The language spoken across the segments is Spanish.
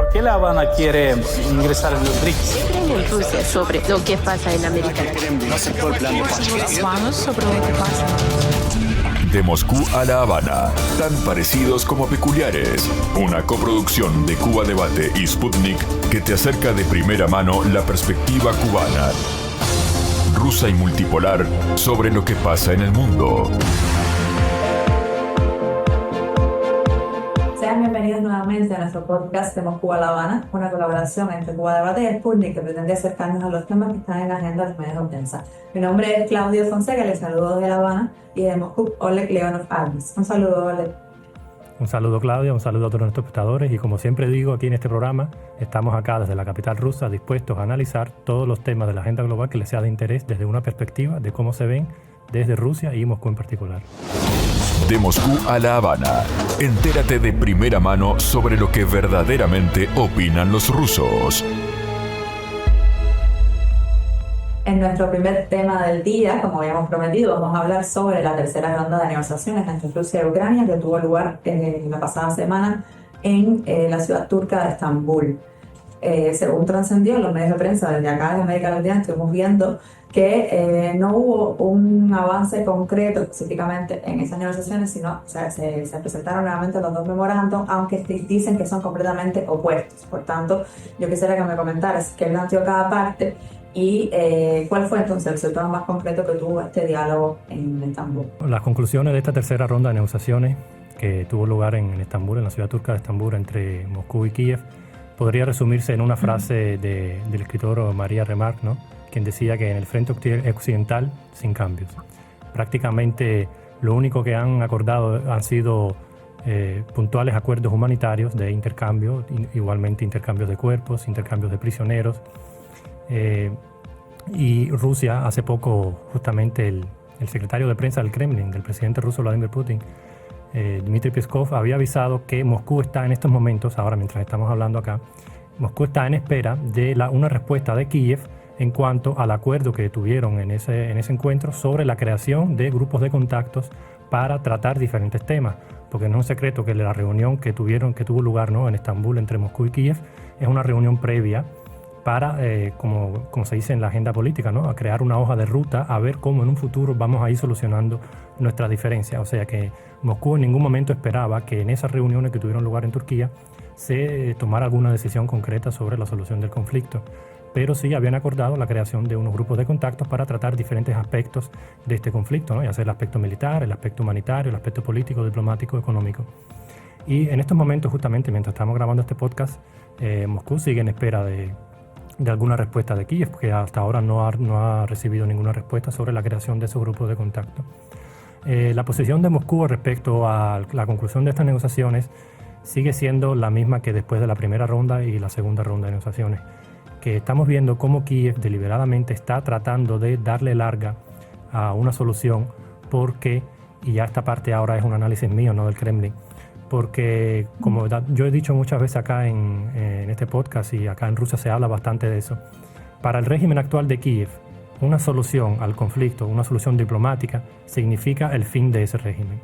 ¿Por qué La Habana quiere ingresar en los BRICS? ¿Qué creen en Rusia sobre lo que pasa en América Latina? No aceptó el plan de paz. Sobre lo que pasa. De Moscú a La Habana, tan parecidos como peculiares. Una coproducción de Cuba Debate y Sputnik que te acerca de primera mano la perspectiva cubana, rusa y multipolar sobre lo que pasa en el mundo. Sean bienvenidos nuevamente a nuestro podcast de Moscú a La Habana, una colaboración entre Cuba Debate y Sputnik que pretende acercarnos a los temas que están en la agenda de los medios de prensa. Mi nombre es Claudio Fonseca, les saludo desde La Habana, y de Moscú, Oleg Leonov-Arvis. Un saludo, Oleg. Un saludo, Claudia, un saludo a todos nuestros espectadores, y como siempre digo aquí en este programa, estamos acá desde la capital rusa dispuestos a analizar todos los temas de la agenda global que les sea de interés desde una perspectiva de cómo se ven desde Rusia y Moscú en particular. De Moscú a La Habana, entérate de primera mano sobre lo que verdaderamente opinan los rusos. En nuestro primer tema del día, como habíamos prometido, vamos a hablar sobre la tercera ronda de negociaciones entre Rusia y Ucrania que tuvo lugar la pasada semana en la ciudad turca de Estambul. Según trascendió en los medios de prensa desde acá en América Latina, estuvimos viendo que no hubo un avance concreto específicamente en esas negociaciones, sino se presentaron nuevamente los dos memorándums, aunque dicen que son completamente opuestos. Por tanto, yo quisiera que me comentaras qué planteó cada parte y cuál fue entonces el resultado más concreto que tuvo este diálogo en Estambul. Las conclusiones de esta tercera ronda de negociaciones que tuvo lugar en Estambul, en la ciudad turca de Estambul, entre Moscú y Kiev, podría resumirse en una frase del escritor María Remarque, ¿no?, quien decía que en el frente occidental, sin cambios. Prácticamente lo único que han acordado han sido puntuales acuerdos humanitarios de intercambio, igualmente intercambios de cuerpos, intercambios de prisioneros. Y Rusia, hace poco, justamente el secretario de prensa del Kremlin, del presidente ruso Vladimir Putin, Dmitry Peskov, había avisado que Moscú está en estos momentos, ahora mientras estamos hablando acá, Moscú está en espera de una respuesta de Kiev en cuanto al acuerdo que tuvieron en ese encuentro sobre la creación de grupos de contactos para tratar diferentes temas, porque no es un secreto que la reunión que tuvo lugar, ¿no?, en Estambul entre Moscú y Kiev es una reunión previa para, como se dice en la agenda política, ¿no?, a crear una hoja de ruta, a ver cómo en un futuro vamos a ir solucionando nuestras diferencias. O sea que Moscú en ningún momento esperaba que en esas reuniones que tuvieron lugar en Turquía se tomara alguna decisión concreta sobre la solución del conflicto, pero sí habían acordado la creación de unos grupos de contactos para tratar diferentes aspectos de este conflicto, ¿no?, ya sea el aspecto militar, el aspecto humanitario, el aspecto político, diplomático, económico. Y en estos momentos, justamente mientras estamos grabando este podcast, Moscú sigue en espera de alguna respuesta de Kiev, porque hasta ahora no ha recibido ninguna respuesta sobre la creación de esos grupos de contacto. La posición de Moscú respecto a la conclusión de estas negociaciones sigue siendo la misma que después de la primera ronda y la segunda ronda de negociaciones, que estamos viendo cómo Kiev deliberadamente está tratando de darle larga a una solución porque, y ya esta parte ahora es un análisis mío, no del Kremlin, porque como yo he dicho muchas veces acá en este podcast y acá en Rusia se habla bastante de eso, para el régimen actual de Kiev, una solución al conflicto, una solución diplomática, significa el fin de ese régimen.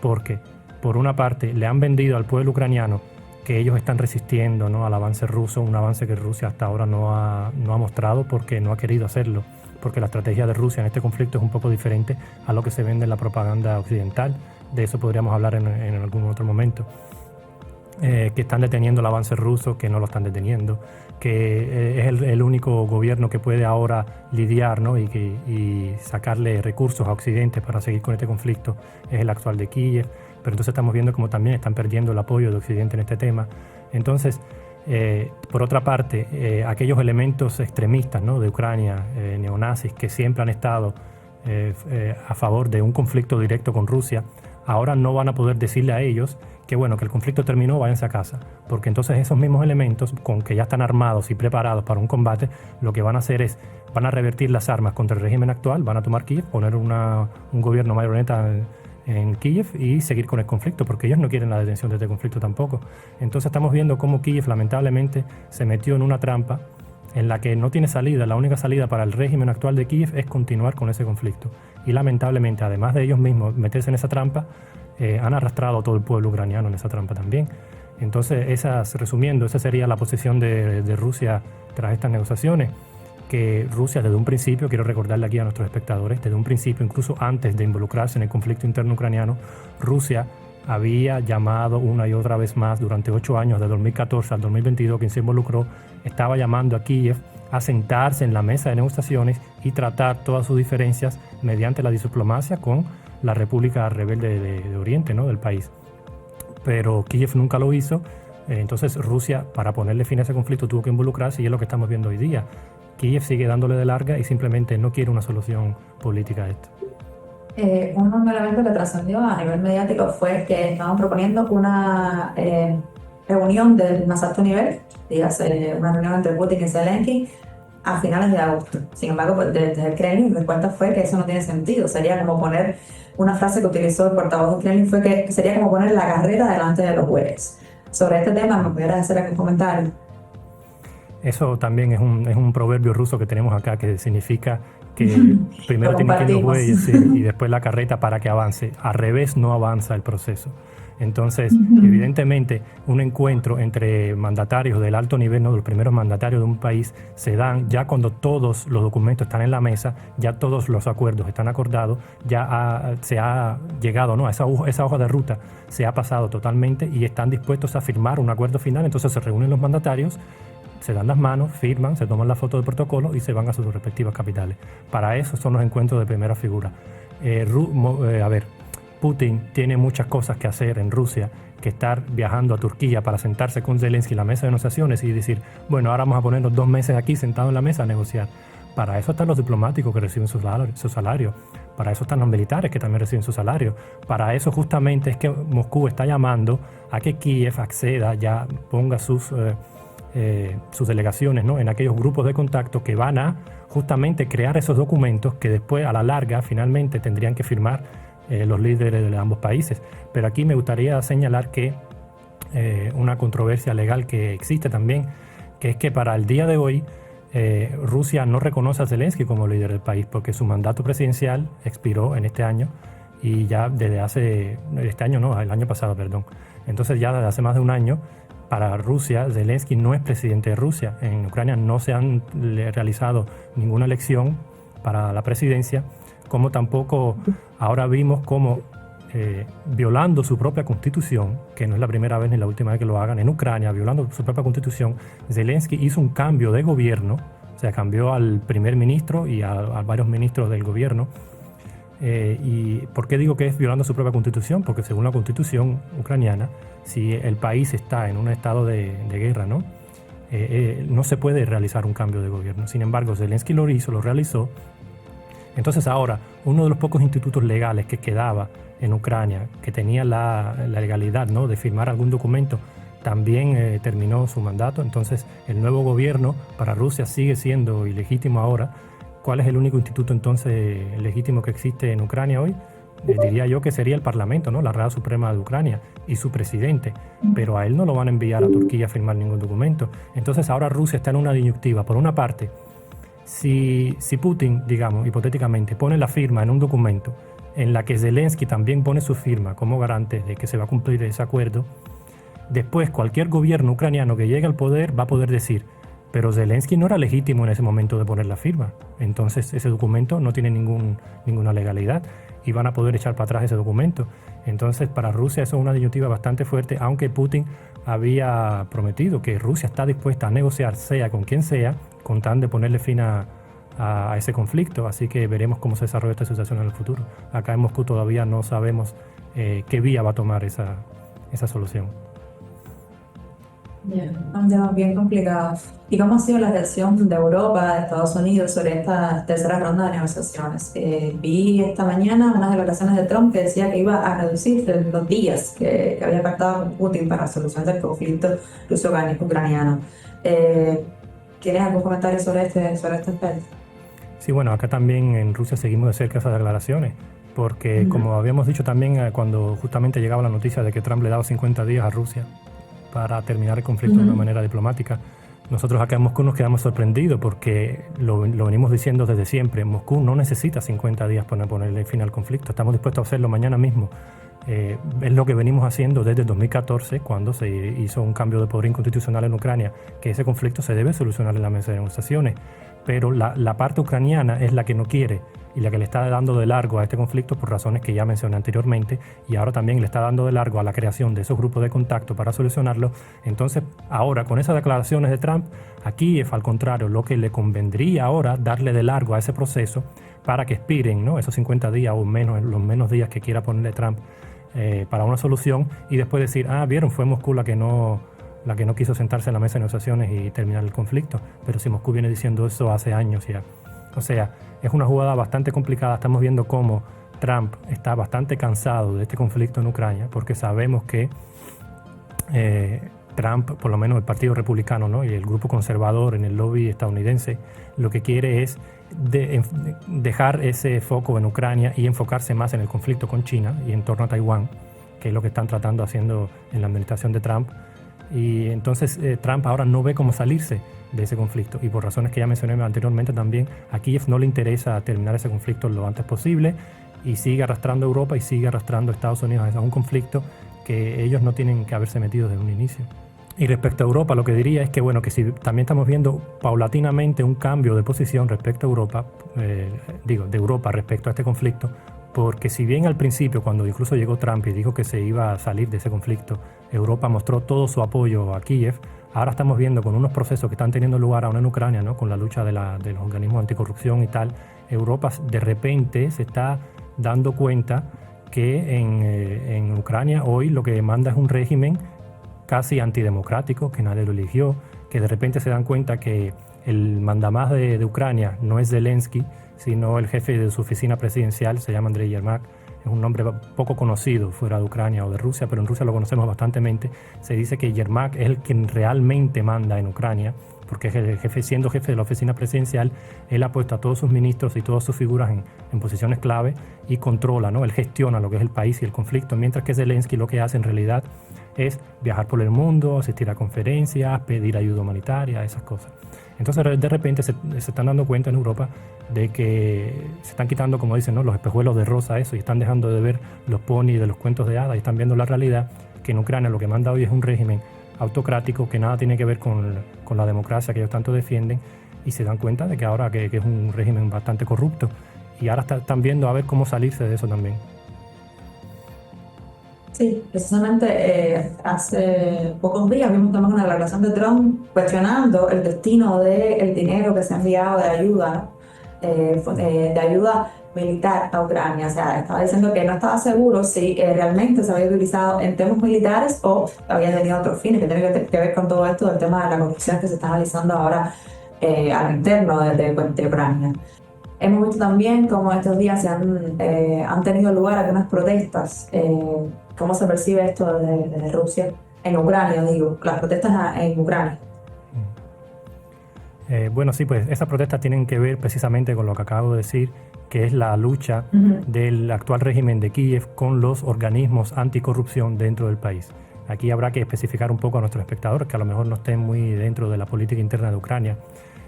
Porque, por una parte, le han vendido al pueblo ucraniano que ellos están resistiendo, ¿no?, al avance ruso, un avance que Rusia hasta ahora no ha mostrado porque no ha querido hacerlo, porque la estrategia de Rusia en este conflicto es un poco diferente a lo que se vende en la propaganda occidental. De eso podríamos hablar en algún otro momento. Que están deteniendo el avance ruso, que no lo están deteniendo, que es el único gobierno que puede ahora lidiar, ¿no?, y sacarle recursos a Occidente para seguir con este conflicto, es el actual de Kiev. Pero entonces estamos viendo como también están perdiendo el apoyo de Occidente en este tema. Entonces, por otra parte, aquellos elementos extremistas, ¿no?, de Ucrania, neonazis, que siempre han estado a favor de un conflicto directo con Rusia, ahora no van a poder decirle a ellos que bueno, que el conflicto terminó, váyanse a casa, porque entonces esos mismos elementos, con que ya están armados y preparados para un combate, lo que van a hacer es, van a revertir las armas contra el régimen actual, van a tomar Kiev, poner un gobierno marioneta en Kiev y seguir con el conflicto, porque ellos no quieren la detención de este conflicto tampoco. Entonces estamos viendo cómo Kiev lamentablemente se metió en una trampa en la que no tiene salida. La única salida para el régimen actual de Kiev es continuar con ese conflicto. Y lamentablemente, además de ellos mismos meterse en esa trampa, han arrastrado a todo el pueblo ucraniano en esa trampa también. Entonces, resumiendo, esa sería la posición de Rusia tras estas negociaciones, que Rusia desde un principio, quiero recordarle aquí a nuestros espectadores, desde un principio, incluso antes de involucrarse en el conflicto interno ucraniano, Rusia había llamado una y otra vez más durante 8 años, de 2014 al 2022, quien se involucró, estaba llamando a Kiev a sentarse en la mesa de negociaciones y tratar todas sus diferencias mediante la diplomacia con la República Rebelde de Oriente, ¿no?, del país. Pero Kiev nunca lo hizo, entonces Rusia, para ponerle fin a ese conflicto, tuvo que involucrarse y es lo que estamos viendo hoy día. Kiev sigue dándole de larga y simplemente no quiere una solución política a esto. Un elemento que trascendió a nivel mediático fue que estaban proponiendo una reunión del más alto nivel, dígase una reunión entre Putin y Zelensky, a finales de agosto. Sin embargo, pues, desde el Kremlin la respuesta fue que eso no tiene sentido. Sería como poner, una frase que utilizó el portavoz del Kremlin fue que sería como poner la carrera delante de los bueyes. Sobre este tema, ¿me pudieras hacer algún comentario? Eso también es un proverbio ruso que tenemos acá que significa que primero tienen que ir los bueyes, sí, y después la carreta para que avance. Al revés no avanza el proceso. Entonces, evidentemente, un encuentro entre mandatarios del alto nivel, ¿no?, de los primeros mandatarios de un país, se dan ya cuando todos los documentos están en la mesa, ya todos los acuerdos están acordados, ya se ha llegado, ¿no?, a esa hoja de ruta, se ha pasado totalmente y están dispuestos a firmar un acuerdo final. Entonces se reúnen los mandatarios, se dan las manos, firman, se toman la foto de protocolo y se van a sus respectivas capitales. Para eso son los encuentros de primera figura. Putin tiene muchas cosas que hacer en Rusia, que estar viajando a Turquía para sentarse con Zelensky en la mesa de negociaciones y decir, bueno, ahora vamos a ponernos 2 meses aquí sentados en la mesa a negociar. Para eso están los diplomáticos que reciben su salario. Para eso están los militares que también reciben su salario. Para eso justamente es que Moscú está llamando a que Kiev acceda, ya ponga sus delegaciones, ¿no?, en aquellos grupos de contacto que van a justamente crear esos documentos que después a la larga finalmente tendrían que firmar los líderes de ambos países. Pero aquí me gustaría señalar que una controversia legal que existe también, que es que para el día de hoy Rusia no reconoce a Zelensky como líder del país porque su mandato presidencial expiró en este año y ya desde el año pasado, perdón. Entonces ya desde hace más de un año para Rusia, Zelensky no es presidente de Rusia. En Ucrania no se han realizado ninguna elección para la presidencia, como tampoco ahora vimos como violando su propia constitución, que no es la primera vez ni la última vez que lo hagan en Ucrania, violando su propia constitución, Zelensky hizo un cambio de gobierno, o sea, cambió al primer ministro y a varios ministros del gobierno. ¿Y por qué digo que es violando su propia constitución? Porque según la constitución ucraniana, si el país está en un estado de guerra, ¿no?, no se puede realizar un cambio de gobierno. Sin embargo, Zelensky lo realizó. Entonces ahora, uno de los pocos institutos legales que quedaba en Ucrania, que tenía la legalidad, ¿no?, de firmar algún documento, también terminó su mandato. Entonces el nuevo gobierno para Rusia sigue siendo ilegítimo ahora. ¿Cuál es el único instituto entonces legítimo que existe en Ucrania hoy? Diría yo que sería el Parlamento, ¿no?, la Rada Suprema de Ucrania y su presidente, pero a él no lo van a enviar a Turquía a firmar ningún documento. Entonces ahora Rusia está en una disyuntiva. Por una parte, si Putin, digamos, hipotéticamente, pone la firma en un documento en la que Zelensky también pone su firma como garante de que se va a cumplir ese acuerdo, después cualquier gobierno ucraniano que llegue al poder va a poder decir, pero Zelensky no era legítimo en ese momento de poner la firma. Entonces ese documento no tiene ninguna legalidad y van a poder echar para atrás ese documento. Entonces para Rusia eso es una disyuntiva bastante fuerte, aunque Putin había prometido que Rusia está dispuesta a negociar, sea con quien sea, con tal de ponerle fin a ese conflicto. Así que veremos cómo se desarrolla esta situación en el futuro. Acá en Moscú todavía no sabemos qué vía va a tomar esa solución. Un tema bien complicado. ¿Y cómo ha sido la reacción de Europa, de Estados Unidos sobre esta tercera ronda de negociaciones? Vi esta mañana unas declaraciones de Trump que decía que iba a reducir los días que había pactado con Putin para solucionar el conflicto ruso-ucraniano. ¿Tienes algún comentario sobre este aspecto? Sí, bueno, acá también en Rusia seguimos de cerca esas declaraciones, porque como habíamos dicho también cuando justamente llegaba la noticia de que Trump le daba 50 días a Rusia para terminar el conflicto de una manera diplomática, nosotros acá en Moscú nos quedamos sorprendidos porque lo venimos diciendo desde siempre. Moscú no necesita 50 días para ponerle fin al conflicto. Estamos dispuestos a hacerlo mañana mismo. Es lo que venimos haciendo desde 2014, cuando se hizo un cambio de poder inconstitucional en Ucrania, que ese conflicto se debe solucionar en la mesa de negociaciones. Pero la parte ucraniana es la que no quiere y la que le está dando de largo a este conflicto por razones que ya mencioné anteriormente, y ahora también le está dando de largo a la creación de esos grupos de contacto para solucionarlo. Entonces, ahora, con esas declaraciones de Trump, a Kiev, al contrario, lo que le convendría ahora darle de largo a ese proceso para que expiren, ¿no?, esos 50 días o menos, los menos días que quiera ponerle Trump para una solución, y después decir, vieron, fue Moscú la que no quiso sentarse en la mesa de negociaciones y terminar el conflicto. Pero si Moscú viene diciendo eso hace años ya. O sea, es una jugada bastante complicada. Estamos viendo cómo Trump está bastante cansado de este conflicto en Ucrania, porque sabemos que Trump, por lo menos el Partido Republicano, ¿no?, y el grupo conservador en el lobby estadounidense, lo que quiere es dejar ese foco en Ucrania y enfocarse más en el conflicto con China y en torno a Taiwán, que es lo que están tratando haciendo en la administración de Trump. Y entonces Trump ahora no ve cómo salirse de ese conflicto, y por razones que ya mencioné anteriormente también, a Kiev no le interesa terminar ese conflicto lo antes posible, y sigue arrastrando a Europa y sigue arrastrando a Estados Unidos a un conflicto que ellos no tienen que haberse metido desde un inicio. Y respecto a Europa, lo que diría es que, bueno, que si también estamos viendo paulatinamente un cambio de posición respecto a Europa, de Europa respecto a este conflicto, porque si bien al principio, cuando incluso llegó Trump y dijo que se iba a salir de ese conflicto, Europa mostró todo su apoyo a Kiev, ahora estamos viendo con unos procesos que están teniendo lugar ahora en Ucrania, ¿no?, con la lucha de los organismos anticorrupción y tal, Europa de repente se está dando cuenta que en Ucrania hoy lo que manda es un régimen casi antidemocrático, que nadie lo eligió, que de repente se dan cuenta que el mandamás de Ucrania no es Zelensky, sino el jefe de su oficina presidencial, se llama Andrei Yermak. Es un nombre poco conocido fuera de Ucrania o de Rusia, pero en Rusia lo conocemos bastantemente. Se dice que Yermak es el quien realmente manda en Ucrania, porque es el jefe, siendo jefe de la oficina presidencial, él ha puesto a todos sus ministros y todas sus figuras en posiciones clave y controla, ¿no? Él gestiona lo que es el país y el conflicto, mientras que Zelensky lo que hace en realidad es viajar por el mundo, asistir a conferencias, pedir ayuda humanitaria, esas cosas. Entonces de repente se están dando cuenta en Europa de que se están quitando, como dicen, ¿no?, los espejuelos de rosa, eso, y están dejando de ver los ponis de los cuentos de hadas y están viendo la realidad, que en Ucrania lo que manda hoy es un régimen autocrático que nada tiene que ver con la democracia que ellos tanto defienden, y se dan cuenta de que ahora que es un régimen bastante corrupto, y ahora están viendo a ver cómo salirse de eso también. Sí, precisamente hace pocos días vimos también una declaración de Trump cuestionando el destino del dinero que se ha enviado de ayuda, de ayuda militar a Ucrania. O sea, estaba diciendo que no estaba seguro si realmente se había utilizado en temas militares o había tenido otros fines, que tiene que ver con todo esto del tema de la corrupción que se está analizando ahora al interno de Ucrania. Hemos visto también cómo estos días han tenido lugar algunas protestas. ¿Cómo se percibe esto desde Rusia? En Ucrania, digo, las protestas en Ucrania. Bueno, sí, pues esas protestas tienen que ver precisamente con lo que acabo de decir, que es la lucha del actual régimen de Kiev con los organismos anticorrupción dentro del país. Aquí habrá que especificar un poco a nuestros espectadores que a lo mejor no estén muy dentro de la política interna de Ucrania.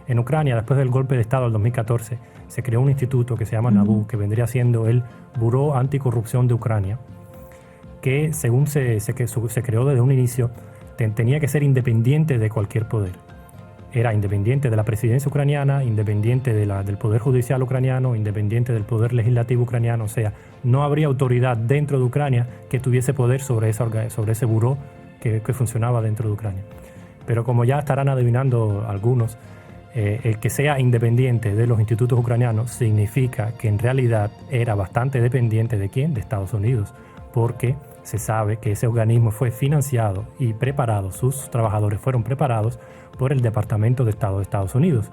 En Ucrania, después del golpe de Estado del 2014, se creó un instituto que se llama NABU, que vendría siendo el Buró Anticorrupción de Ucrania, que según se creó desde un inicio, tenía que ser independiente de cualquier poder. Era independiente de la presidencia ucraniana, independiente del poder judicial ucraniano, independiente del poder legislativo ucraniano. O sea, no habría autoridad dentro de Ucrania que tuviese poder sobre ese buró que funcionaba dentro de Ucrania. Pero como ya estarán adivinando algunos, el que sea independiente de los institutos ucranianos significa que en realidad era bastante dependiente ¿de quién? De Estados Unidos, porque se sabe que ese organismo fue financiado y preparado, sus trabajadores fueron preparados por el Departamento de Estado de Estados Unidos.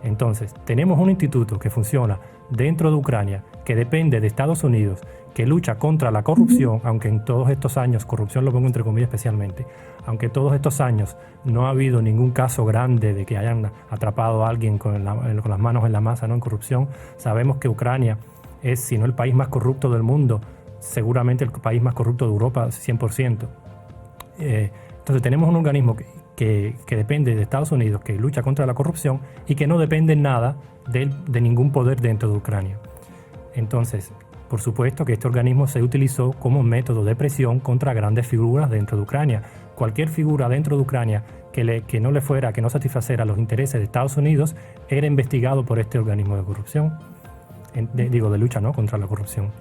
Entonces, tenemos un instituto que funciona dentro de Ucrania, que depende de Estados Unidos, que lucha contra la corrupción, aunque en todos estos años, corrupción lo pongo entre comillas especialmente, aunque todos estos años no ha habido ningún caso grande de que hayan atrapado a alguien con las manos en la masa, ¿no?, en corrupción, sabemos que Ucrania es, si no el país más corrupto del mundo, seguramente el país más corrupto de Europa, 100%. Entonces tenemos un organismo que depende de Estados Unidos, que lucha contra la corrupción y que no depende en nada de ningún poder dentro de Ucrania. Entonces, por supuesto que este organismo se utilizó como método de presión contra grandes figuras dentro de Ucrania. Cualquier figura dentro de Ucrania que no satisfaciera los intereses de Estados Unidos era investigado por este organismo de corrupción, de lucha, ¿no?, contra la corrupción.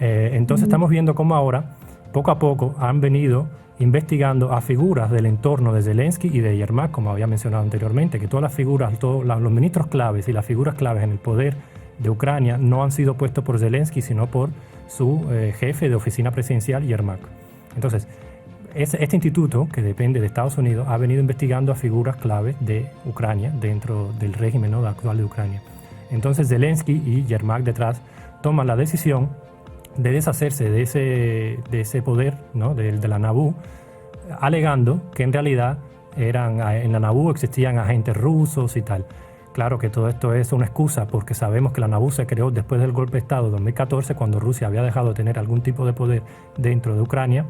Entonces estamos viendo cómo ahora, poco a poco, han venido investigando a figuras del entorno de Zelensky y de Yermak, como había mencionado anteriormente, que todas las figuras, los ministros claves y las figuras claves en el poder de Ucrania no han sido puestos por Zelensky, sino por su jefe de oficina presidencial, Yermak. Entonces, este instituto, que depende de Estados Unidos, ha venido investigando a figuras claves de Ucrania, dentro del régimen, ¿no?, actual de Ucrania. Entonces, Zelensky y Yermak detrás toman la decisión de deshacerse de ese poder, ¿no?, de la NABU, alegando que en realidad en la NABU existían agentes rusos y tal. Claro que todo esto es una excusa, porque sabemos que la NABU se creó después del golpe de Estado de 2014, cuando Rusia había dejado de tener algún tipo de poder dentro de Ucrania,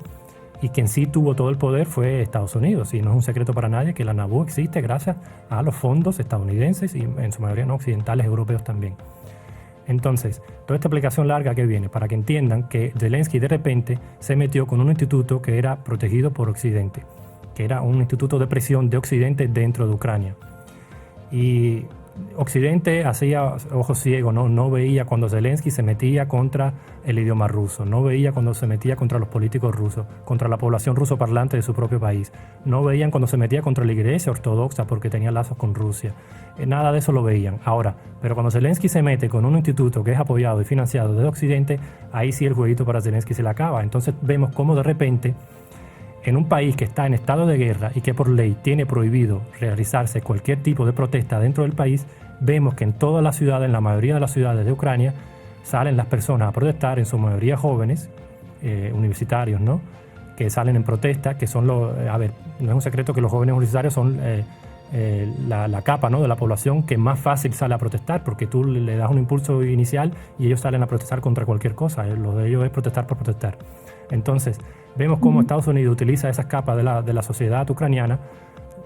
y quien sí tuvo todo el poder fue Estados Unidos. Y no es un secreto para nadie que la NABU existe gracias a los fondos estadounidenses y en su mayoría no occidentales, europeos también. Entonces, toda esta explicación larga que viene para que entiendan que Zelensky de repente se metió con un instituto que era protegido por Occidente, que era un instituto de presión de Occidente dentro de Ucrania. Y Occidente hacía ojos ciegos, no veía cuando Zelensky se metía contra el idioma ruso, no veía cuando se metía contra los políticos rusos, contra la población rusoparlante de su propio país, no veían cuando se metía contra la iglesia ortodoxa porque tenía lazos con Rusia. Nada de eso lo veían. Ahora, pero cuando Zelensky se mete con un instituto que es apoyado y financiado desde Occidente, ahí sí el jueguito para Zelensky se le acaba. Entonces vemos cómo de repente, en un país que está en estado de guerra y que por ley tiene prohibido realizarse cualquier tipo de protesta dentro del país, vemos que en todas las ciudades, en la mayoría de las ciudades de Ucrania, salen las personas a protestar, en su mayoría jóvenes, universitarios, ¿no?, que salen en protesta, que son no es un secreto que los jóvenes universitarios son la capa, ¿no?, de la población que más fácil sale a protestar, porque tú le das un impulso inicial y ellos salen a protestar contra cualquier cosa. Lo de ellos es protestar por protestar. Entonces, vemos cómo Estados Unidos utiliza esas capas de la sociedad ucraniana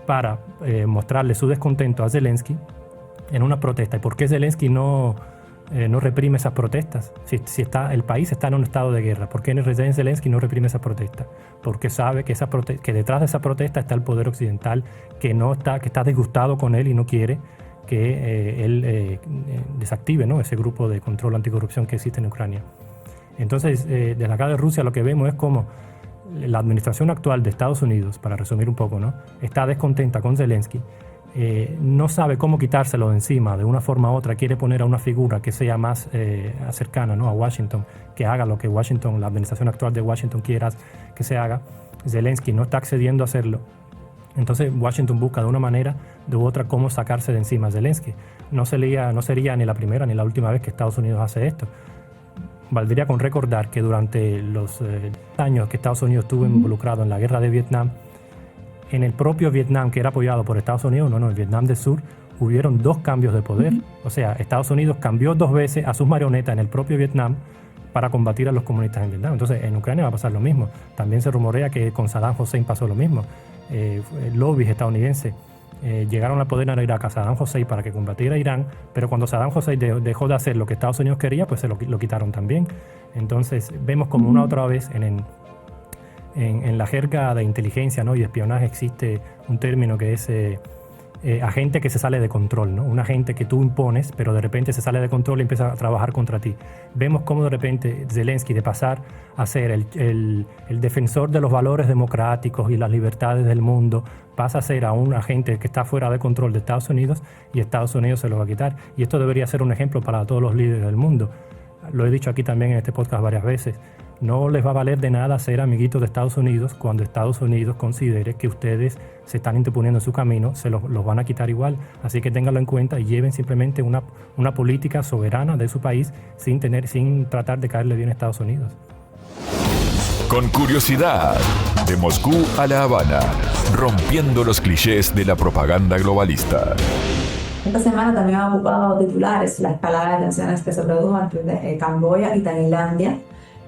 para mostrarle su descontento a Zelensky en una protesta. ¿Y por qué Zelensky no reprime esas protestas? Si el país está en un estado de guerra, ¿por qué Zelensky no reprime esas protestas? Porque sabe que detrás de esa protesta está el poder occidental que está disgustado con él y no quiere que él desactive, ¿no?, ese grupo de control anticorrupción que existe en Ucrania. Entonces, desde acá de Rusia lo que vemos es como la administración actual de Estados Unidos, para resumir un poco, ¿no?, está descontenta con Zelensky, no sabe cómo quitárselo de encima de una forma u otra, quiere poner a una figura que sea más cercana, ¿no?, a Washington, que haga lo que la administración actual de Washington quiera que se haga. Zelensky no está accediendo a hacerlo. Entonces Washington busca de una manera u otra cómo sacarse de encima a Zelensky. No sería ni la primera ni la última vez que Estados Unidos hace esto. Valdría con recordar que durante los años que Estados Unidos estuvo involucrado en la guerra de Vietnam, en el propio Vietnam, que era apoyado por Estados Unidos, el Vietnam del Sur, hubieron 2 cambios de poder. O sea, Estados Unidos cambió 2 veces a sus marionetas en el propio Vietnam para combatir a los comunistas en Vietnam. Entonces, en Ucrania va a pasar lo mismo. También se rumorea que con Saddam Hussein pasó lo mismo. Lobbies estadounidenses llegaron al poder en Irak a Saddam Hussein para que combatiera a Irán, pero cuando Saddam Hussein dejó de hacer lo que Estados Unidos quería, pues se lo quitaron también. Entonces, vemos como una otra vez en la jerga de inteligencia, ¿no?, y espionaje existe un término que es agente que se sale de control, ¿no? Un agente que tú impones, pero de repente se sale de control y empieza a trabajar contra ti. Vemos cómo de repente Zelensky, de pasar a ser el defensor de los valores democráticos y las libertades del mundo, pasa a ser a un agente que está fuera de control de Estados Unidos, y Estados Unidos se lo va a quitar. Y esto debería ser un ejemplo para todos los líderes del mundo. Lo he dicho aquí también en este podcast varias veces. No les va a valer de nada ser amiguitos de Estados Unidos cuando Estados Unidos considere que ustedes se están interponiendo en su camino, se los van a quitar igual. Así que ténganlo en cuenta y lleven simplemente una política soberana de su país sin tratar de caerle bien a Estados Unidos. Con curiosidad, de Moscú a La Habana, rompiendo los clichés de la propaganda globalista. Esta semana también ha ocupado titulares la escalada de tensiones que se produjo entre Camboya y Tailandia,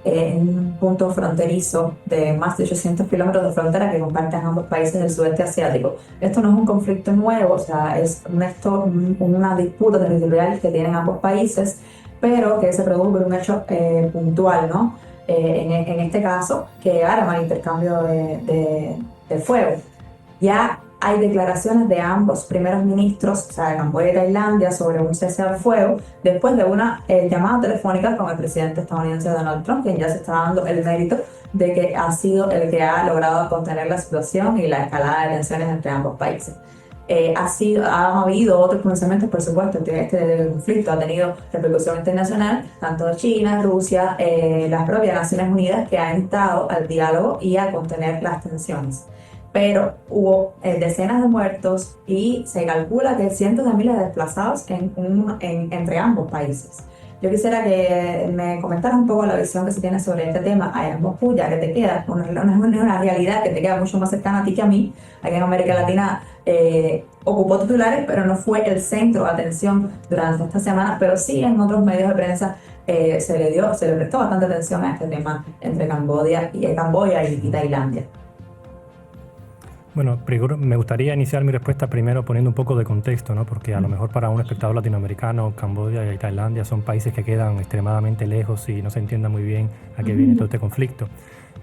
en un punto fronterizo de más de 800 kilómetros de frontera que comparten ambos países del sudeste asiático. Esto no es un conflicto nuevo, o sea, es una disputa territorial que tienen ambos países, pero que se produjo por un hecho puntual, ¿no? En este caso, que arma el intercambio de fuego. Ya hay declaraciones de ambos primeros ministros, o sea, de Camboya y Tailandia, sobre un cese al fuego, después de una llamada telefónica con el presidente estadounidense Donald Trump, quien ya se está dando el mérito de que ha sido el que ha logrado contener la situación y la escalada de tensiones entre ambos países. Ha habido otros pronunciamientos, por supuesto, este conflicto ha tenido repercusión internacional, tanto China, Rusia, las propias Naciones Unidas, que han instado al diálogo y a contener las tensiones. Pero hubo decenas de muertos y se calcula que cientos de miles de desplazados entre ambos países. Yo quisiera que me comentaras un poco la visión que se tiene sobre este tema allá en Moscú, ya que te queda una realidad que te queda mucho más cercana a ti que a mí. Aquí en América Latina ocupó titulares, pero no fue el centro de atención durante esta semana, pero sí en otros medios de prensa se le prestó bastante atención a este tema entre Camboya y Tailandia. Bueno, me gustaría iniciar mi respuesta primero poniendo un poco de contexto, ¿no? Porque a lo mejor para un espectador latinoamericano, Camboya y Tailandia son países que quedan extremadamente lejos y no se entienda muy bien a qué viene todo este conflicto.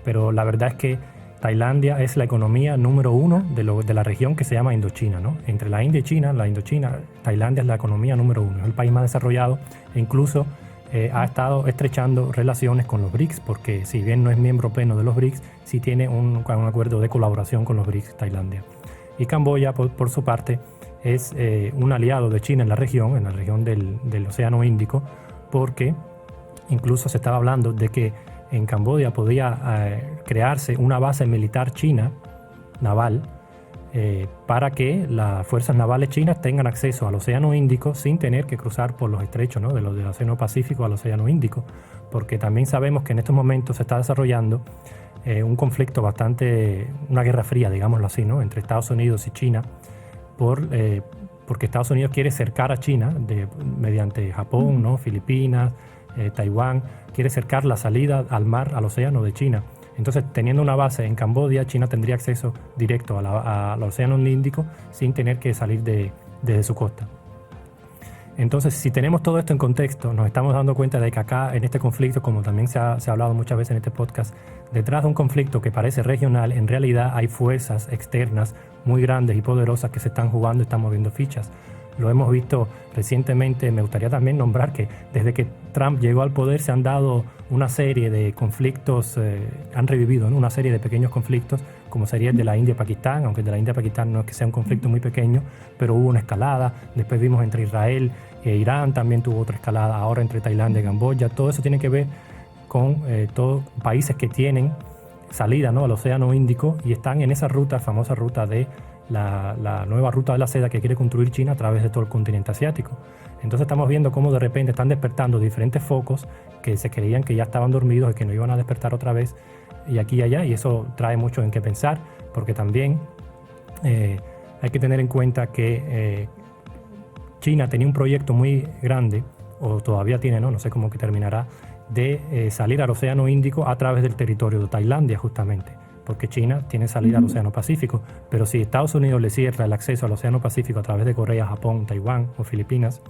Pero la verdad es que Tailandia es la economía número uno de la región que se llama Indochina, ¿no? Entre la India y China, Tailandia es la economía número uno, es el país más desarrollado e incluso ha estado estrechando relaciones con los BRICS, porque si bien no es miembro pleno de los BRICS, sí tiene un acuerdo de colaboración con los BRICS, Tailandia. Y Camboya, por su parte, es un aliado de China en la región del Océano Índico, porque incluso se estaba hablando de que en Camboya podía crearse una base militar china, naval, para que las fuerzas navales chinas tengan acceso al Océano Índico sin tener que cruzar por los estrechos, ¿no? Del Océano Pacífico al Océano Índico, porque también sabemos que en estos momentos se está desarrollando un conflicto una guerra fría, digámoslo así, ¿no? Entre Estados Unidos y China, porque Estados Unidos quiere cercar a China mediante Japón, ¿no? Filipinas, Taiwán, quiere cercar la salida al mar, al océano de China. Entonces, teniendo una base en Camboya, China tendría acceso directo al Océano Índico sin tener que salir desde su costa. Entonces, si tenemos todo esto en contexto, nos estamos dando cuenta de que acá, en este conflicto, como también se ha hablado muchas veces en este podcast, detrás de un conflicto que parece regional, en realidad hay fuerzas externas muy grandes y poderosas que se están jugando y están moviendo fichas. Lo hemos visto recientemente. Me gustaría también nombrar que desde que Trump llegó al poder se han dado una serie de conflictos, han revivido, ¿no? Una serie de pequeños conflictos, como sería el de la India-Pakistán, aunque el de la India-Pakistán no es que sea un conflicto muy pequeño, pero hubo una escalada. Después vimos entre Israel e Irán, también tuvo otra escalada, ahora entre Tailandia y Camboya. Todo eso tiene que ver con todos países que tienen salida, ¿no? Al Océano Índico y están en esa ruta, famosa ruta de la nueva ruta de la seda que quiere construir China a través de todo el continente asiático. Entonces estamos viendo cómo de repente están despertando diferentes focos que se creían que ya estaban dormidos y que no iban a despertar otra vez, y aquí y allá, y eso trae mucho en qué pensar, porque también hay que tener en cuenta que China tenía un proyecto muy grande, o todavía tiene, no sé cómo que terminará, de salir al Océano Índico a través del territorio de Tailandia, justamente, porque China tiene salida al Océano Pacífico, pero si Estados Unidos le cierra el acceso al Océano Pacífico a través de Corea, Japón, Taiwán o Filipinas,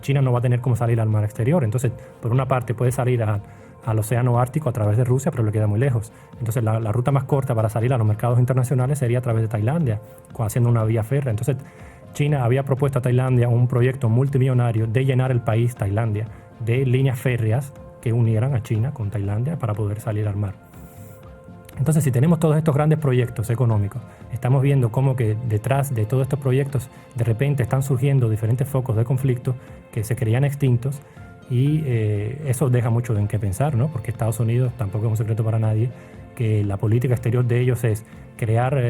China no va a tener cómo salir al mar exterior. Entonces, por una parte puede salir al Océano Ártico a través de Rusia, pero le queda muy lejos. Entonces, la ruta más corta para salir a los mercados internacionales sería a través de Tailandia, haciendo una vía férrea. Entonces, China había propuesto a Tailandia un proyecto multimillonario de llenar el país, Tailandia, de líneas férreas que unieran a China con Tailandia para poder salir al mar. Entonces, si tenemos todos estos grandes proyectos económicos, estamos viendo cómo que detrás de todos estos proyectos de repente están surgiendo diferentes focos de conflicto que se creían extintos, y eso deja mucho en qué pensar, ¿no? Porque Estados Unidos, tampoco es un secreto para nadie, que la política exterior de ellos es crear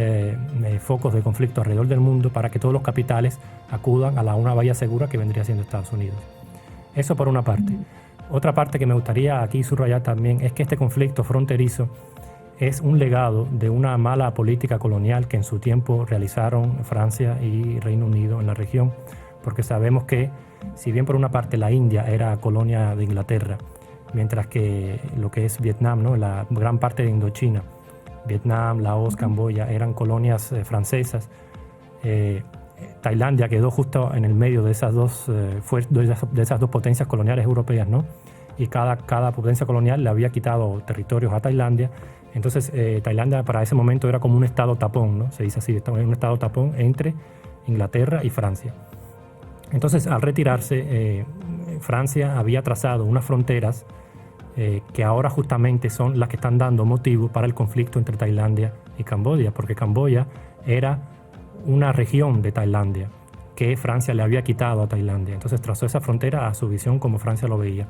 focos de conflicto alrededor del mundo para que todos los capitales acudan a una bahía segura que vendría siendo Estados Unidos. Eso por una parte. Otra parte que me gustaría aquí subrayar también es que este conflicto fronterizo es un legado de una mala política colonial que en su tiempo realizaron Francia y Reino Unido en la región, porque sabemos que si bien por una parte la India era colonia de Inglaterra, mientras que lo que es Vietnam, ¿no? La gran parte de Indochina, Vietnam, Laos, Camboya, eran colonias francesas, Tailandia quedó justo en el medio de esas dos potencias coloniales europeas, ¿no? Y cada potencia colonial le había quitado territorios a Tailandia. Entonces Tailandia para ese momento era como un estado tapón, ¿no? Se dice así, un estado tapón entre Inglaterra y Francia. Entonces al retirarse, Francia había trazado unas fronteras que ahora justamente son las que están dando motivo para el conflicto entre Tailandia y Camboya, porque Camboya era una región de Tailandia que Francia le había quitado a Tailandia. Entonces trazó esa frontera a su visión como Francia lo veía.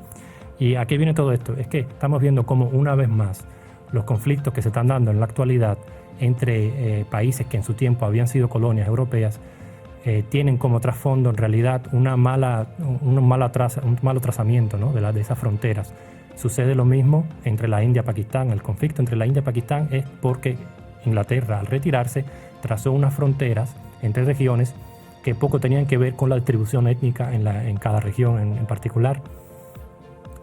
¿Y a qué viene todo esto? Es que estamos viendo cómo una vez más los conflictos que se están dando en la actualidad entre países que en su tiempo habían sido colonias europeas tienen como trasfondo en realidad un malo trazamiento, ¿no? de esas fronteras. Sucede lo mismo entre la India y Pakistán. El conflicto entre la India y Pakistán es porque Inglaterra, al retirarse, trazó unas fronteras entre regiones que poco tenían que ver con la distribución étnica en cada región en particular.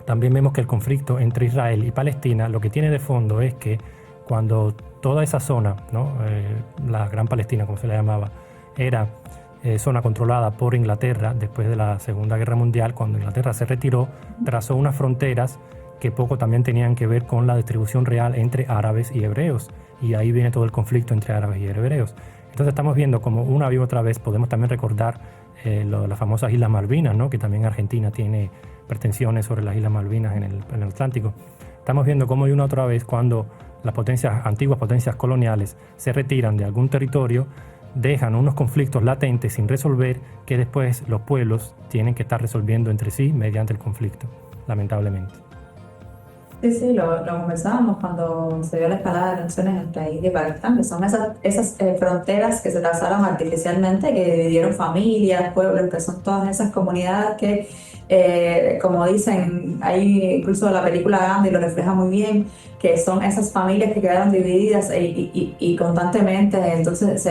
También vemos que el conflicto entre Israel y Palestina lo que tiene de fondo es que cuando toda esa zona, ¿no? La Gran Palestina, como se le llamaba, era zona controlada por Inglaterra después de la Segunda Guerra Mundial, cuando Inglaterra se retiró, trazó unas fronteras que poco también tenían que ver con la distribución real entre árabes y hebreos. Y ahí viene todo el conflicto entre árabes y hebreos. Entonces estamos viendo como una y otra vez podemos también recordar las famosas Islas Malvinas, ¿no? Que también Argentina tiene pretensiones sobre las Islas Malvinas en el Atlántico. Estamos viendo cómo una otra vez cuando las antiguas potencias coloniales se retiran de algún territorio, dejan unos conflictos latentes sin resolver que después los pueblos tienen que estar resolviendo entre sí mediante el conflicto, lamentablemente. Sí, lo conversábamos cuando se dio la escalada de tensiones entre India y Pakistán, que son esas fronteras que se trazaron artificialmente, que dividieron familias, pueblos, que son todas esas comunidades que, como dicen, ahí incluso la película Gandhi lo refleja muy bien, que son esas familias que quedaron divididas y constantemente entonces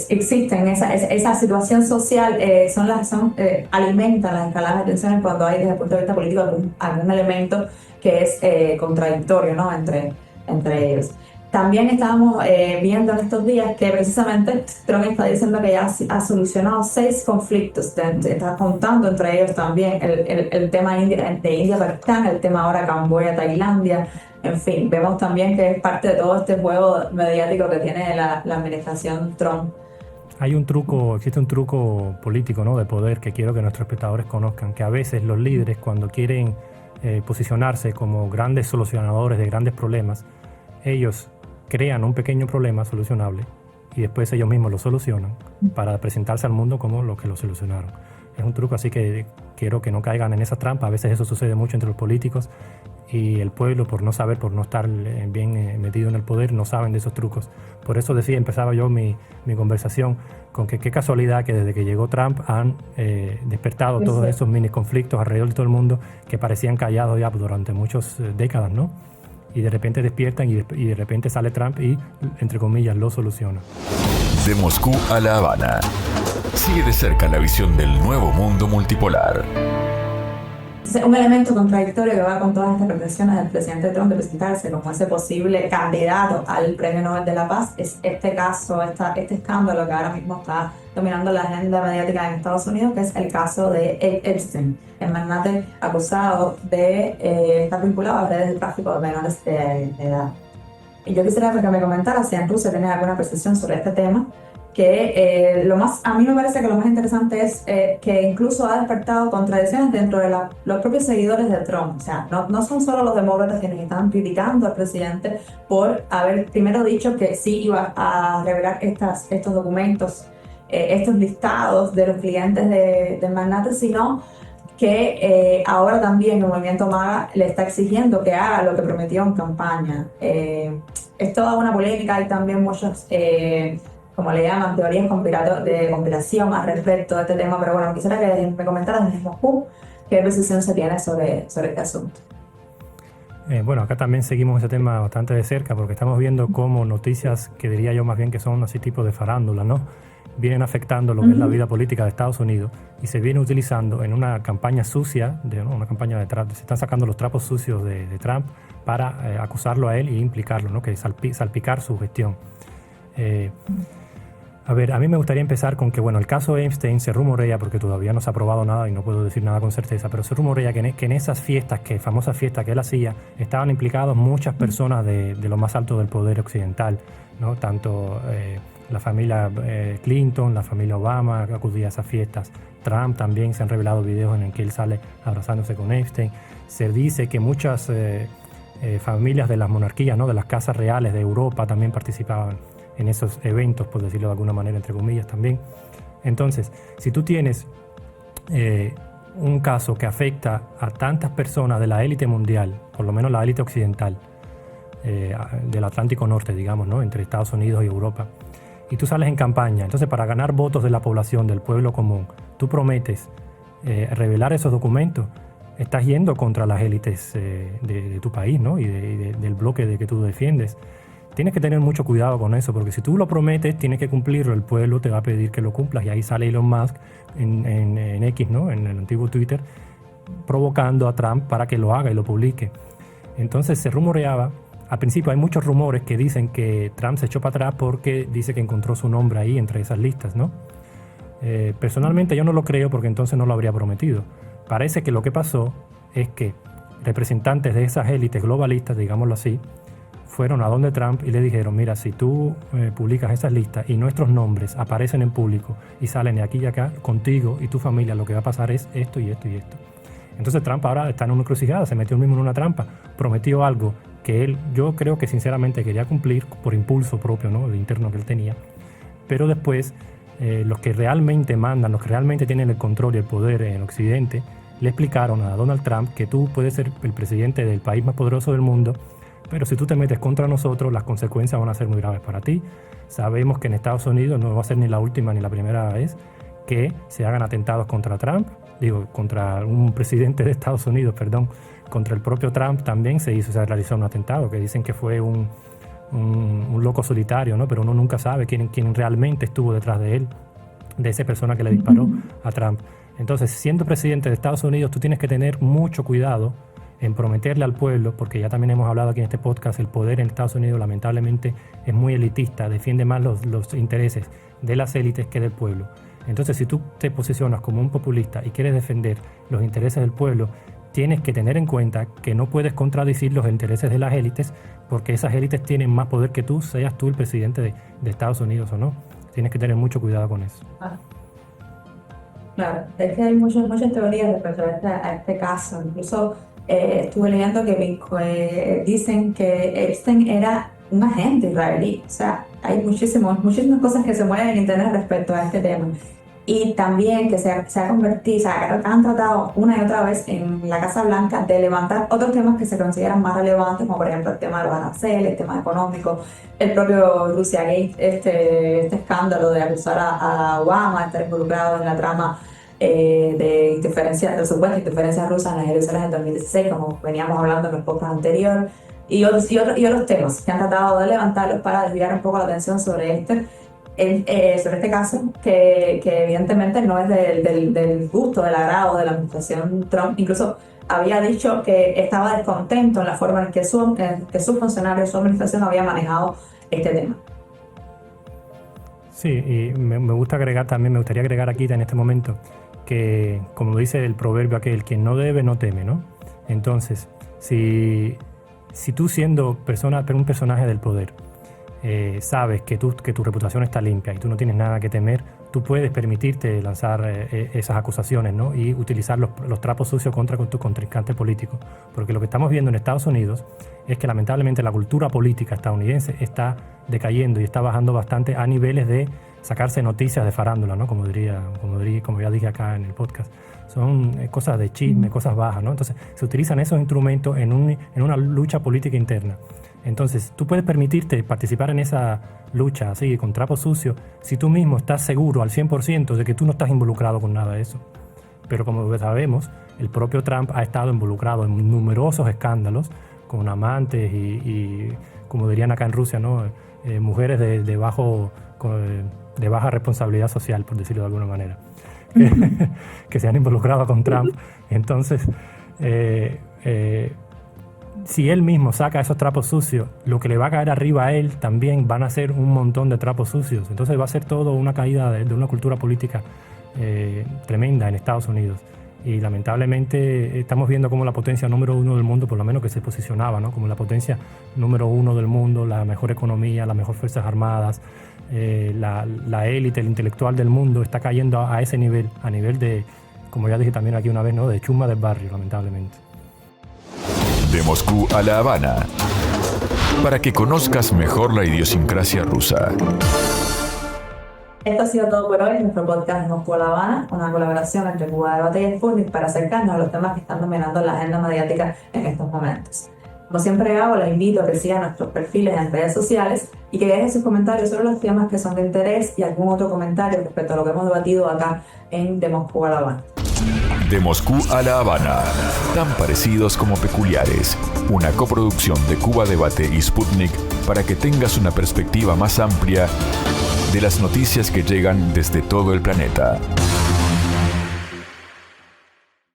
existen esa situación social, alimentan las escaladas de tensiones cuando hay desde el punto de vista político algún elemento que es contradictorio, ¿no? entre ellos. También estábamos viendo en estos días que precisamente Trump está diciendo que ya ha solucionado 6 conflictos, está contando entre ellos también el tema de India-Pakistán, el tema ahora Camboya-Tailandia. En fin, vemos también que es parte de todo este juego mediático que tiene la administración Trump. Existe un truco político, ¿no? De poder que quiero que nuestros espectadores conozcan, que a veces los líderes cuando quieren posicionarse como grandes solucionadores de grandes problemas, ellos crean un pequeño problema solucionable y después ellos mismos lo solucionan para presentarse al mundo como los que lo solucionaron. Es un truco, así que quiero que no caigan en esa trampa. A veces eso sucede mucho entre los políticos y el pueblo, por no saber, por no estar bien metido en el poder, no saben de esos trucos. Por eso empezaba yo mi conversación con que qué casualidad que desde que llegó Trump han despertado todos esos mini conflictos alrededor de todo el mundo que parecían callados ya durante muchas décadas, ¿no? Y de repente despiertan y de repente sale Trump y, entre comillas, lo soluciona. De Moscú a La Habana. Sigue de cerca la visión del nuevo mundo multipolar. Un elemento contradictorio que va con todas estas pretensiones del presidente Trump de presentarse como ese posible candidato al Premio Nobel de la Paz es este caso, este escándalo que ahora mismo está dominando la agenda mediática en Estados Unidos, que es el caso de Epstein, el magnate acusado de estar vinculado a redes de tráfico de menores de edad. Y yo quisiera que me comentara si en Rusia tiene alguna percepción sobre este tema, que a mí me parece que lo más interesante es que incluso ha despertado contradicciones dentro de los propios seguidores de Trump. O sea, no son solo los demócratas quienes están criticando al presidente por haber primero dicho que sí iba a revelar estos documentos, estos listados de los clientes del magnate, sino que ahora también el movimiento MAGA le está exigiendo que haga lo que prometió en campaña. Es toda una polémica, hay también muchos como le llaman, teorías de conspiración al respecto de este tema, pero bueno, quisiera que me comentaras desde Moscú qué percepción se tiene sobre este asunto. Bueno, acá también seguimos ese tema bastante de cerca porque estamos viendo cómo noticias que diría yo más bien que son así tipo de farándula, ¿no? Vienen afectando lo que es la vida política de Estados Unidos y se viene utilizando en una campaña sucia, una campaña de Trump, se están sacando los trapos sucios de Trump para acusarlo a él e implicarlo, ¿no? Que salpicar su gestión. A ver, a mí me gustaría empezar con que, bueno, el caso Epstein se rumorea, porque todavía no se ha probado nada y no puedo decir nada con certeza, pero se rumorea que en esas fiestas, famosas fiestas que él hacía, estaban implicados muchas personas de lo más alto del poder occidental, ¿no? Tanto la familia Clinton, la familia Obama acudía a esas fiestas. Trump también, se han revelado videos en el que él sale abrazándose con Epstein. Se dice que muchas familias de las monarquías, ¿no? De las casas reales de Europa también participaban en esos eventos, por decirlo de alguna manera, entre comillas también. Entonces, si tú tienes un caso que afecta a tantas personas de la élite mundial, por lo menos la élite occidental, del Atlántico Norte, digamos, ¿no? Entre Estados Unidos y Europa, y tú sales en campaña, entonces para ganar votos de la población, del pueblo común, tú prometes revelar esos documentos, estás yendo contra las élites de tu país, ¿no? Y del bloque de que tú defiendes. Tienes que tener mucho cuidado con eso, porque si tú lo prometes, tienes que cumplirlo. El pueblo te va a pedir que lo cumplas. Y ahí sale Elon Musk en X, ¿no? En el antiguo Twitter, provocando a Trump para que lo haga y lo publique. Entonces se rumoreaba, al principio hay muchos rumores que dicen que Trump se echó para atrás porque dice que encontró su nombre ahí entre esas listas, ¿no? Personalmente yo no lo creo, porque entonces no lo habría prometido. Parece que lo que pasó es que representantes de esas élites globalistas, digámoslo así, fueron a donde Trump y le dijeron: mira, si tú publicas esas listas y nuestros nombres aparecen en público y salen de aquí y acá, contigo y tu familia lo que va a pasar es esto y esto y esto. Entonces Trump ahora está en una encrucijada, se metió él mismo en una trampa, prometió algo que yo creo que sinceramente quería cumplir por impulso propio, ¿no? El interno que él tenía, pero después los que realmente mandan, los que realmente tienen el control y el poder en Occidente, le explicaron a Donald Trump que tú puedes ser el presidente del país más poderoso del mundo, pero si tú te metes contra nosotros, las consecuencias van a ser muy graves para ti. Sabemos que en Estados Unidos no va a ser ni la última ni la primera vez que se hagan atentados contra Trump, contra un presidente de Estados Unidos, perdón, contra el propio Trump también se realizó un atentado, que dicen que fue un loco solitario, ¿no? Pero uno nunca sabe quién realmente estuvo detrás de él, de esa persona que le disparó a Trump. Entonces, siendo presidente de Estados Unidos, tú tienes que tener mucho cuidado en prometerle al pueblo, porque ya también hemos hablado aquí en este podcast, el poder en Estados Unidos lamentablemente es muy elitista, defiende más los intereses de las élites que del pueblo. Entonces, si tú te posicionas como un populista y quieres defender los intereses del pueblo, tienes que tener en cuenta que no puedes contradecir los intereses de las élites, porque esas élites tienen más poder que tú, seas tú el presidente de Estados Unidos o no. Tienes que tener mucho cuidado con eso. Claro, es que hay muchas teorías respecto a este caso. Incluso estuve leyendo que dicen que Epstein era un agente israelí. O sea, hay muchísimas cosas que se mueven en internet respecto a este tema. Y también que se ha convertido, han tratado una y otra vez en la Casa Blanca de levantar otros temas que se consideran más relevantes, como por ejemplo el tema de los aranceles, el tema económico, el propio Russiagate, este escándalo de acusar a Obama de estar involucrado en la trama de supuesta interferencia rusa en las elecciones del 2016, como veníamos hablando en los podcasts anteriores, y otros temas que han tratado de levantarlos para desviar un poco la atención sobre este caso, que evidentemente no es del gusto, del agrado de la administración Trump. Incluso había dicho que estaba descontento en la forma en que sus funcionarios, su administración había manejado este tema. Sí, y me gustaría agregar aquí en este momento que, como dice el proverbio aquel, quien no debe no teme, ¿no? Entonces, si tú siendo un personaje del poder, sabes que tu reputación está limpia y tú no tienes nada que temer, tú puedes permitirte lanzar esas acusaciones, ¿no? Y utilizar los trapos sucios contra tu contrincante político. Porque lo que estamos viendo en Estados Unidos es que lamentablemente la cultura política estadounidense está decayendo y está bajando bastante a niveles de sacarse noticias de farándula, ¿no? Como ya dije acá en el podcast. Son cosas de chisme, cosas bajas, ¿no? Entonces se utilizan esos instrumentos en una lucha política interna. Entonces, tú puedes permitirte participar en esa lucha así, con trapos sucios, si tú mismo estás seguro al 100% de que tú no estás involucrado con nada de eso. Pero como sabemos, el propio Trump ha estado involucrado en numerosos escándalos con amantes y como dirían acá en Rusia, ¿no? Mujeres de baja responsabilidad social, por decirlo de alguna manera, que se han involucrado con Trump. Entonces, si él mismo saca esos trapos sucios, lo que le va a caer arriba a él también van a ser un montón de trapos sucios. Entonces va a ser todo una caída de una cultura política tremenda en Estados Unidos. Y lamentablemente estamos viendo como la potencia número 1 del mundo, por lo menos que se posicionaba, ¿no?, como la potencia número 1 del mundo, la mejor economía, las mejores fuerzas armadas, la élite, el intelectual del mundo está cayendo a ese nivel, a nivel de, como ya dije también aquí una vez, ¿no?, de chusma del barrio, lamentablemente. De Moscú a La Habana, para que conozcas mejor la idiosincrasia rusa. Esto ha sido todo por hoy en nuestro podcast Moscú a La Habana, una colaboración entre Cuba Debate y Sputnik para acercarnos a los temas que están dominando la agenda mediática en estos momentos. Como siempre hago, les invito a que sigan nuestros perfiles en redes sociales y que dejen sus comentarios sobre los temas que son de interés y algún otro comentario respecto a lo que hemos debatido acá en De Moscú a La Habana. De Moscú a La Habana, tan parecidos como peculiares. Una coproducción de Cuba Debate y Sputnik para que tengas una perspectiva más amplia de las noticias que llegan desde todo el planeta.